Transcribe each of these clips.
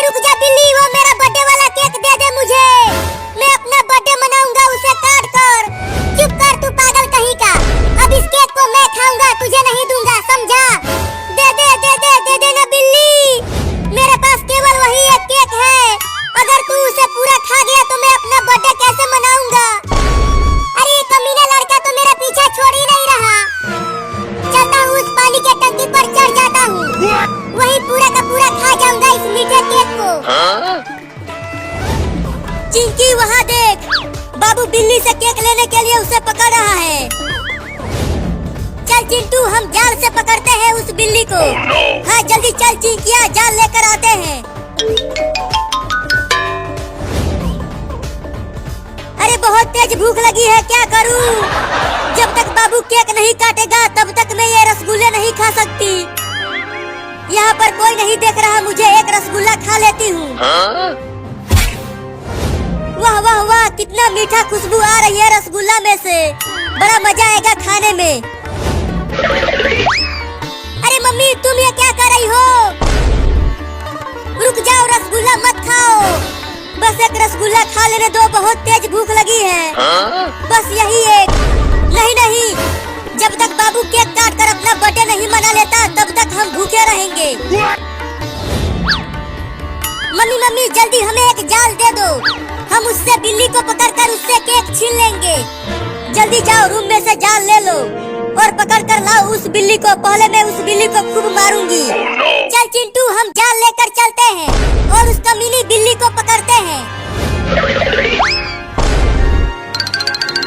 रुक जा बिल्ली, वो मेरा बर्थडे वाला केक दे दे मुझे। मैं अपना बर्थडे मनाऊंगा उसे काट कर। चुप कर तू पागल कहीं का। अब इस केक को मैं खाऊंगा, तुझे नहीं दूंगा, समझा? दे दे दे दे दे दे ना बिल्ली। मेरे पास केवल वही एक केक है। अगर तू उसे पूरा खा गया तो मैं अपना बर्थडे कैसे मनाऊंगा? अरे ये कमीना लड़का तो मेरा पीछा छोड़ ही नहीं रहा। चलता हूँ उस पानी के टंकी पर चढ़ जाता हूँ, वही पूरा का पूरा खा जाऊंगा इस मीठे केक को। चिंकी वहाँ देख, बाबू बिल्ली से केक लेने के लिए उसे पकड़ रहा है। चल चिंटू, हम जाल से पकड़ते हैं उस बिल्ली को। हाँ जल्दी चल चिंकिया, जाल लेकर आते हैं। अरे बहुत तेज भूख लगी है, क्या करूं? जब तक बाबू केक नहीं काटेगा तब तक मैं ये रसगुल्ले नहीं खा सकती। यहाँ पर कोई नहीं देख रहा मुझे, एक रसगुल्ला खा लेती हूँ। वाह वाह वाह, कितना मीठा खुशबू आ रही है रसगुल्ला में से। बड़ा मजा आएगा खाने में। अरे मम्मी, तुम ये क्या कर रही हो? रुक जाओ, रसगुल्ला मत खाओ। बस एक रसगुल्ला खा लेने दो, बहुत तेज भूख लगी है। बस यही एक। नहीं नहीं, जब तक बाबू केक काट कर अपना बर्थडे नहीं मना लेता तब तक हम भूखे रहेंगे। मम्मी मम्मी, जल्दी हमें एक जाल दे दो, हम उससे बिल्ली को पकड़कर उससे केक छीन लेंगे। जल्दी जाओ, रूम में से जाल ले लो और पकड़ कर लाओ उस बिल्ली को। पहले मैं उस बिल्ली को खूब मारूंगी। चल चिंटू, हम जाल लेकर चलते हैं और उस कमीनी बिल्ली को पकड़ते हैं।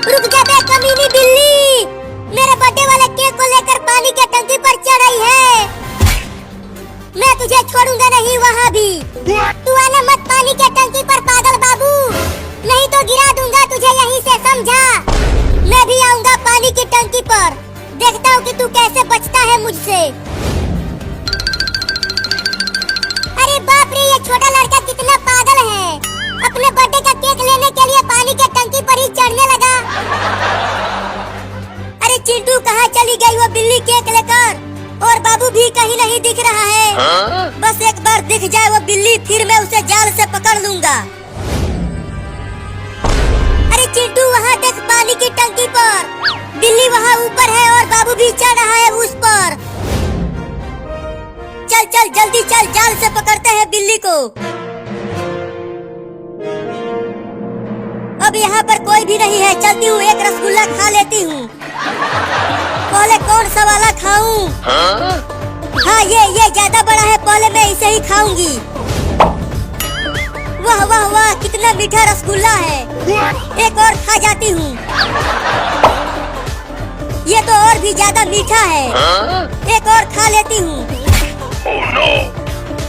रुक जा बे कमीनी बिल्ली, मेरे बर्थडे वाले केक को लेकर पानी के टंकी पर चढ़ आई है। मैं तुझे छोड़ूंगा नहीं वहाँ भी। तू आना मत पानी के टंकी पर पागल बाबू, नहीं तो गिरा दूंगा तुझे यहीं से, समझा? मैं भी आऊंगा पानी की टंकी पर, देखता हूँ कि तू कैसे बचता है मुझसे। अरे बाप रे, ये छोटा लड़का कितना पागल है, अपने बर्थडे का केक लेने के लिए पानी के टंकी पर ही चढ़ने लगा। अरे चिंटू, कहाँ चली गई वो बिल्ली केक लेकर? और बाबू भी कहीं नहीं दिख रहा है। बस एक बार दिख जाए वो बिल्ली, फिर मैं उसे जाल से पकड़ लूंगा। अरे चिंटू, वहाँ देख पानी की टंकी पर बिल्ली वहाँ ऊपर है और बाबू भी चढ़ रहा है उस पर। चल चल जल्दी चल, जाल से पकड़ते हैं बिल्ली को। अब यहाँ पर कोई भी नहीं है, चलती हूँ एक रसगुल्ला खा लेती हूँ। पहले कौन सा वाला खाऊं? हाँ ये ज्यादा बड़ा है, पहले मैं इसे ही खाऊंगी। वाह वाह वाह, कितना मीठा रसगुल्ला है। एक और खा जाती हूँ। ये तो और भी ज्यादा मीठा है, एक और खा लेती हूँ।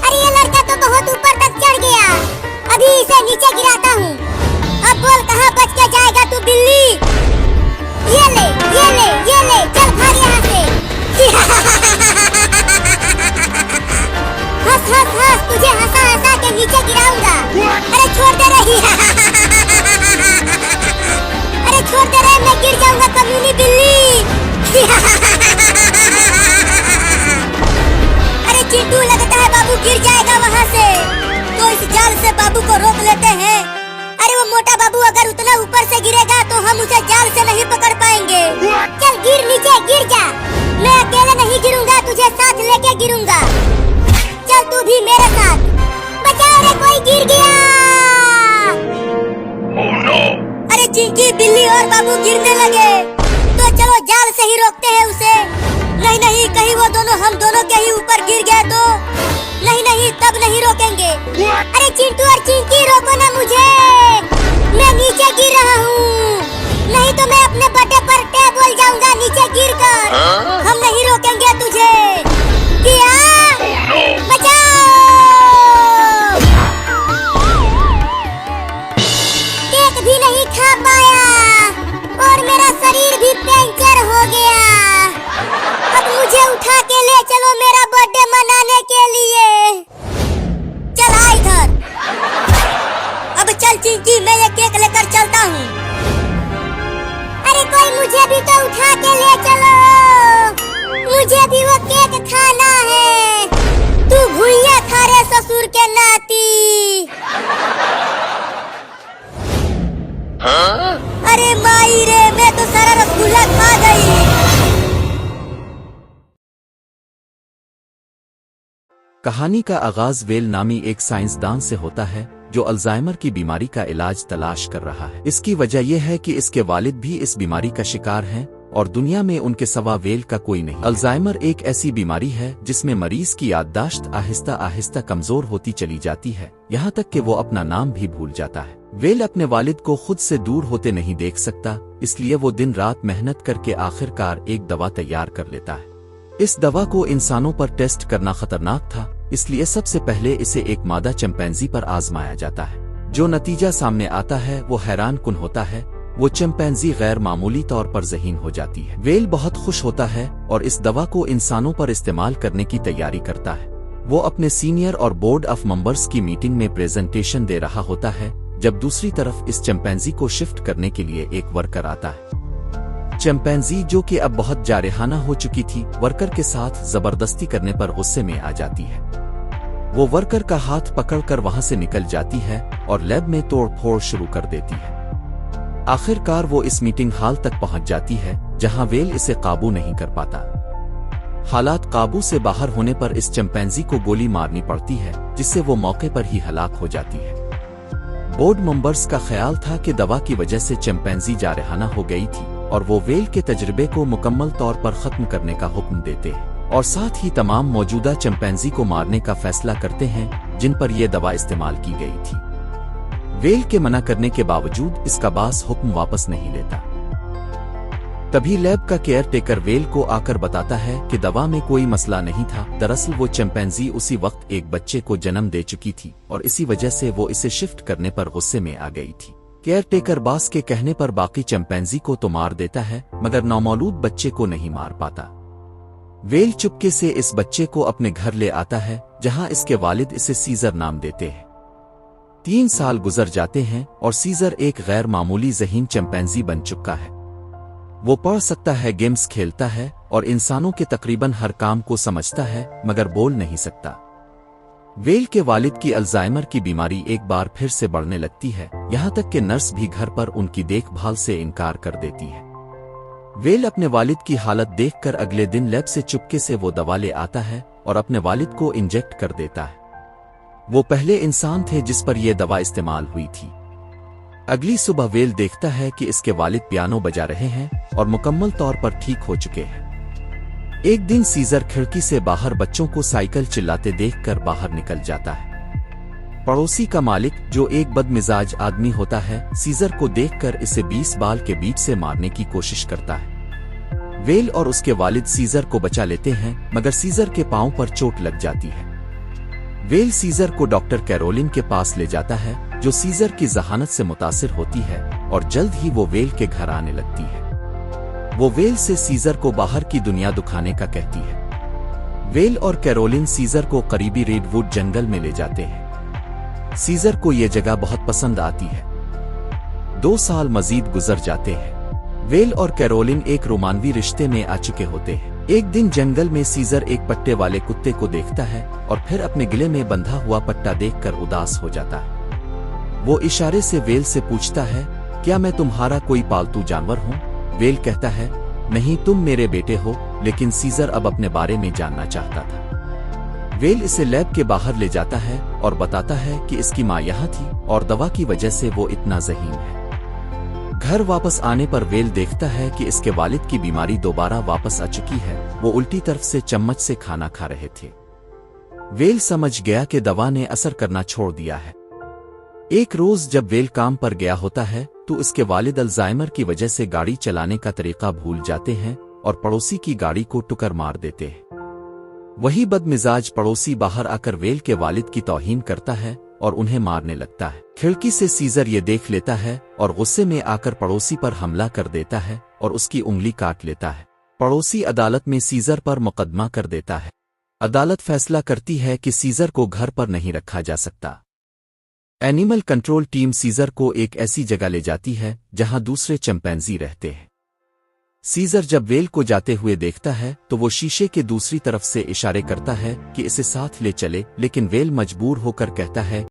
अरे ये लड़का तो बहुत ऊपर तक चढ़ गया, अभी इसे नीचे गिराता हूँ। अब बोल कहाँ बच के जाएगा तू बिल्ली? ये ले ये ले ये ले, चल भाग यहाँ से। हंस हंस हंस, तुझे हंसा हंसा के नीचे गिराऊंगा। अरे छोड़ दे रही। अरे छोड़ दे रहे, मैं गिर जाऊंगा कमीनी बिल्ली। अरे चिंटू, लगता है बाबू गिर जाएगा वहाँ से, तो इस जाल से बाबू को रोक लेते हैं। अरे वो मोटा बाबू अगर उतना ऊपर से गिरेगा तो हम उसे जाल से नहीं पकड़ पाएंगे। चल गिर नीचे, गिर जा, मैं अकेले नहीं गिरूंगा, तुझे साथ लेके गिरूंगा। चल तू भी मेरे साथ। बचाओ रे, कोई गिर गया। अरे चिंकी, बिल्ली और बाबू गिरने लगे, तो चलो जाल से ही रोकते हैं उसे। नहीं नहीं, कहीं वो दोनों हम दोनों के ही ऊपर गिर गए तो? नहीं नहीं, तब नहीं रोकेंगे। अरे चिंटू और चिंकी, रोको ना मुझे, मैं नीचे गिर रहा हूँ, नहीं तो मैं अपने बर्थडे पर टेबल जाऊंगा नीचे गिरकर। हम नहीं रोकेंगे तुझे। किया, बचाओ। केक भी नहीं खा पाया और मेरा शरीर भी पंचर हो गया। अब मुझे उठा के ले चलो मेरा बर्थडे मनाने के लिए। चल आ इधर। अब चल चिंकी, मैं ये केक लेकर चलता हूँ। अरे कोई मुझे भी तो उठा के ले चलो, मुझे भी वो केक खाना है। तू भुइया खा रे ससुर के नाती। कहानी का आगाज वेल नामी एक साइंसदान से होता है जो अल्जाइमर की बीमारी का इलाज तलाश कर रहा है। इसकी वजह यह है कि इसके वालिद भी इस बीमारी का शिकार हैं और दुनिया में उनके सिवा वेल का कोई नहीं। अल्जाइमर एक ऐसी बीमारी है जिसमें मरीज की याददाश्त आहिस्ता आहिस्ता कमजोर होती चली जाती है, यहाँ तक कि वो अपना नाम भी भूल जाता है। वेल अपने वालिद को खुद से दूर होते नहीं देख सकता, इसलिए वो दिन रात मेहनत करके आखिरकार एक दवा तैयार कर लेता है। इस दवा को इंसानों पर टेस्ट करना खतरनाक था, इसलिए सबसे पहले इसे एक मादा चिंपैंजी पर आजमाया जाता है। जो नतीजा सामने आता है वो हैरान कुन होता है। वो चिंपैंजी गैर मामूली तौर पर ज़हीन हो जाती है। वेल बहुत खुश होता है और इस दवा को इंसानों पर इस्तेमाल करने की तैयारी करता है। वो अपने सीनियर और बोर्ड ऑफ मेंबर्स की मीटिंग में प्रेजेंटेशन दे रहा होता है जब दूसरी तरफ इस चिंपैंजी को शिफ्ट करने के लिए एक वर्कर आता है। चिंपैंजी जो कि अब बहुत जारहाना हो चुकी थी, वर्कर के साथ जबरदस्ती करने पर गुस्से में आ जाती है। वो वर्कर का हाथ पकड़कर वहां से निकल जाती है और लैब में तोड़-फोड़ शुरू कर देती है। आखिरकार वो इस मीटिंग हॉल तक पहुंच जाती है जहां वेल इसे काबू नहीं कर पाता। हालात काबू से बाहर होने पर इस चिंपैंजी को गोली मारनी पड़ती है, जिससे वो मौके पर ही हलाक हो जाती है। बोर्ड मेंबर्स का ख्याल था कि दवा की वजह से चिंपैंजी जारहाना हो गई थी और वो वेल के तजुर्बे को मुकम्मल तौर पर खत्म करने का हुक्म देते हैं और साथ ही तमाम मौजूदा चिंपैंजी को मारने का फैसला करते हैं जिन पर यह दवा इस्तेमाल की गई थी। वेल के मना करने के बावजूद इसका बास हुक्म वापस नहीं लेता। तभी लैब का केयर टेकर वेल को आकर बताता है कि दवा में कोई मसला नहीं था। दरअसल वो चिंपैंजी उसी वक्त एक बच्चे को जन्म दे चुकी थी और इसी वजह से वो इसे शिफ्ट करने पर गुस्से में आ गई थी। केयर टेकर बास के कहने पर बाकी चिंपैंजी को तो मार देता है मगर नौमौलूद बच्चे को नहीं मार पाता। वेल चुपके से इस बच्चे को अपने घर ले आता है जहां इसके वालिद इसे सीजर नाम देते हैं। 3 साल गुजर जाते हैं और सीजर एक गैर मामूली ज़हीन चिंपैंजी बन चुका है। वो पढ़ सकता है, गेम्स खेलता है और इंसानों के तकरीबन हर काम को समझता है मगर बोल नहीं सकता। वेल के वालिद की अल्जाइमर की बीमारी एक बार फिर से बढ़ने लगती है, यहाँ तक कि नर्स भी घर पर उनकी देखभाल से इनकार कर देती है। वेल अपने वालिद की हालत देखकर अगले दिन लैब से चुपके से वो दवा ले आता है और अपने वालिद को इंजेक्ट कर देता है। वो पहले इंसान थे जिस पर यह दवा इस्तेमाल हुई थी। अगली सुबह वेल देखता है कि इसके वालिद पियानो बजा रहे हैं और मुकम्मल तौर पर ठीक हो चुके हैं। एक दिन सीजर खिड़की से बाहर बच्चों को साइकिल चिल्लाते देखकर बाहर निकल जाता है। पड़ोसी का मालिक जो एक बदमिजाज आदमी होता है, सीजर को देखकर इसे 20 बाल के बीच से मारने की कोशिश करता है। वेल और उसके वालिद सीजर को बचा लेते हैं मगर सीजर के पांव पर चोट लग जाती है। वेल सीजर को डॉक्टर कैरोलिन के पास ले जाता है जो सीजर की जहानत से मुतासिर होती है और जल्द ही वो वेल के घर आने लगती है। वो वेल से सीजर को बाहर की दुनिया दिखाने का कहती है। वेल और कैरोलिन सीजर को करीबी रेडवुड जंगल में ले जाते हैं। सीजर को ये जगह बहुत पसंद आती है। 2 साल मजीद गुजर जाते हैं। वेल और कैरोलिन एक रोमानवी रिश्ते में आ चुके होते हैं। एक दिन जंगल में सीजर एक पट्टे वाले कुत्ते को देखता है और फिर अपने गले में बंधा हुआ पट्टा देखकर उदास हो जाता है। वो इशारे से वेल से पूछता है, क्या मैं तुम्हारा कोई पालतू जानवर हूँ? वेल कहता है, नहीं, तुम मेरे बेटे हो। लेकिन सीजर अब अपने बारे में जानना चाहता था। वेल इसे लैब के बाहर ले जाता है और बताता है कि इसकी माँ यहाँ थी और दवा की वजह से वो इतना ज़हीन है। घर वापस आने पर वेल देखता है कि इसके वालिद की बीमारी दोबारा वापस आ चुकी है। वो उल्टी तरफ से चम्मच से खाना खा रहे थे। वेल समझ गया कि दवा ने असर करना छोड़ दिया है। एक रोज जब वेल काम पर गया होता है तो उसके वालिद अल्जाइमर की वजह से गाड़ी चलाने का तरीका भूल जाते हैं और पड़ोसी की गाड़ी को टुकर मार देते हैं। वही बदमिजाज पड़ोसी बाहर आकर वेल के वालिद की तौहीन करता है और उन्हें मारने लगता है। खिड़की से सीजर ये देख लेता है और गुस्से में आकर पड़ोसी पर हमला कर देता है और उसकी उंगली काट लेता है। पड़ोसी अदालत में सीजर पर मुकदमा कर देता है। अदालत फैसला करती है कि सीजर को घर पर नहीं रखा जा सकता। एनिमल कंट्रोल टीम सीजर को एक ऐसी जगह ले जाती है जहां दूसरे चिंपैंजी रहते हैं। सीजर जब वेल को जाते हुए देखता है तो वो शीशे के दूसरी तरफ से इशारे करता है कि इसे साथ ले चले, लेकिन वेल मजबूर होकर कहता है